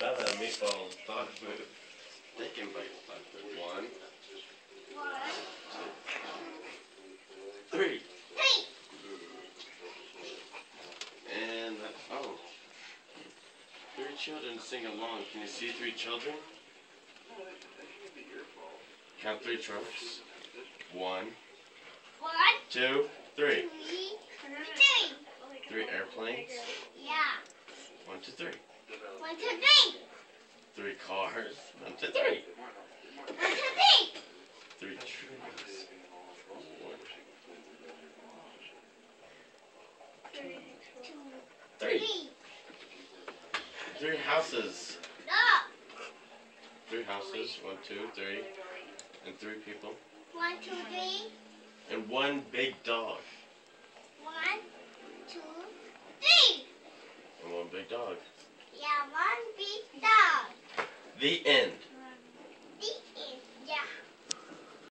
That meatball dog food. They can bite dog food. 1, 2, 3. And oh, 3 children sing along. Can you see 3 children? Count 3 trucks. 1, 2, 3. 3 airplanes. Yeah. 1, 2, 3. 1, 2, 3. 3 cars. 1, 2, 3. 1, 2, 3. 3 trees. 3. 3 houses. No. 3 houses. 1, 2, 3. And 3 people. 1, 2, 3. And 1 big dog. 1, 2, 3. And 1 big dog. Yeah, 1 big dog. The end.